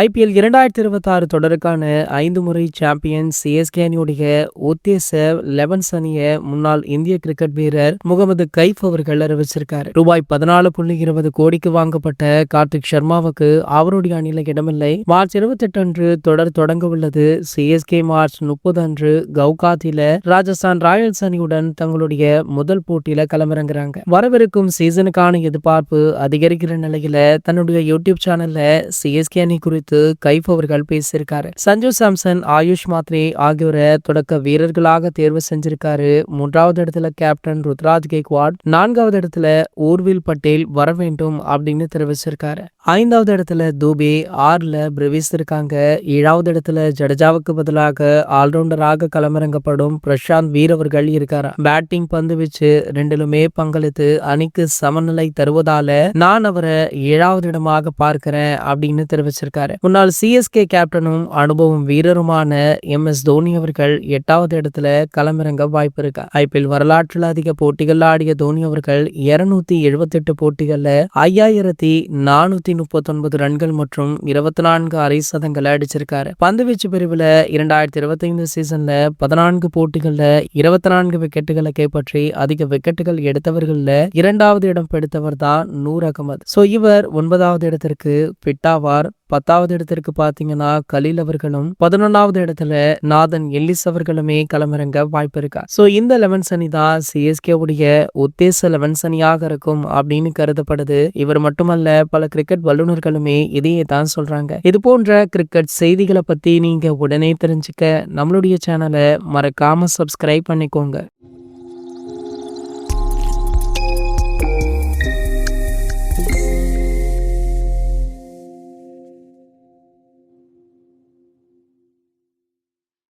IPL 2026 தொடருக்கான 5 முறை champion CSK அணியுடைய உத்தேச 11 அணிய முன்னாள் இந்திய கிரிக்கெட் வீரர் முகமது கைஃப் அவர்கள் அறிவிச்சிருக்காரு. ரூபாய் 14.20 கோடிக்கு வாங்கப்பட்ட கார்த்திக் சர்மாவுக்கு அவருடைய அணியில இடமில்லை. மார்ச் 28 அன்று தொடர் தொடங்க உள்ளது. சிஎஸ்கே மார்ச் 30 அன்று கவுகாத்தில ராஜஸ்தான் ராயல்ஸ் அணியுடன் தங்களுடைய முதல் போட்டியில களமிறங்குறாங்க. வரவிருக்கும் சீசனுக்கான எதிர்பார்ப்பு அதிகரிக்கிற நிலையில தன்னுடைய யூடியூப் சேனல்ல சிஎஸ்கே அணி குறித்து கைஃப் அவர்கள் பேசியிருக்காரு. சஞ்சு சாம்சன், ஆயுஷ் மாத்ரே ஆகியோரை தொடக்க வீரர்களாக தேர்வு செஞ்சிருக்காரு. 3வது இடத்துல கேப்டன் ருத்ராஜ் கெய்க்வாட், 4வது இடத்துல ஊர்வில் பட்டேல் வர வேண்டும் அப்படின்னு தெரிவிச்சிருக்காரு. 5வது இடத்துல தூபே, 6ல பிரிவிஸ் இருக்காங்க. 7வது இடத்துல ஜடேஜாவுக்கு பதிலாக ஆல்ரவுண்டராக களமிறங்கப்படும் பிரசாந்த் வீர் அவர்கள் இருக்காரு. பேட்டிங், பந்து வீச்சு ரெண்டிலுமே பங்களித்து அணிக்கு சமநிலை தருவதால நான் அவரை 7வது இடமாக பார்க்கிறேன் அப்படின்னு தெரிவிச்சிருக்காரு. முன்னாள் சிஎஸ்கே கேப்டனும் அனுபவம் வீரருமான MS தோனி அவர்கள் 8வது இடத்துல களமிறங்க வாய்ப்பு இருக்கு. ஐபிஎல் வரலாற்றில் அதிக போட்டிகள் ஆடிய தோனி அவர்கள் 278 போட்டிகள்ல 5439 ரன்கள் மற்றும் 24 அரை சதங்களை அடிச்சிருக்காரு. பந்துவீச்சு பிரிவுல 2025 சீசன்ல 14 போட்டிகள்ல 24 விக்கெட்டுகளை கைப்பற்றி அதிக விக்கெட்டுகள் எடுத்தவர்கள்ல 2வது இடம் பிடித்தவர் தான் நூர் அகமது. இவர் 9வது இடத்திற்கு பிட்டாவார். 10வது இடத்திற்கு பாத்தீங்கன்னா கலீல் அவர்களும், 11வது இடத்துல நாதன் எல்லிஸ் அவர்களுமே களமிறங்க வாய்ப்பு இருக்கா. இந்த 11 அணி தான் சிஎஸ்கே உடைய உத்தேச 11 அணியாக இருக்கும் அப்படின்னு கருதப்படுது. இவர் மட்டுமல்ல, பல கிரிக்கெட் வல்லுநர்களுமே இதையே தான் சொல்றாங்க. இது போன்ற கிரிக்கெட் செய்திகளை பத்தி நீங்க உடனே தெரிஞ்சுக்க நம்மளுடைய சேனலை மறக்காம சப்ஸ்கிரைப் பண்ணிக்கோங்க.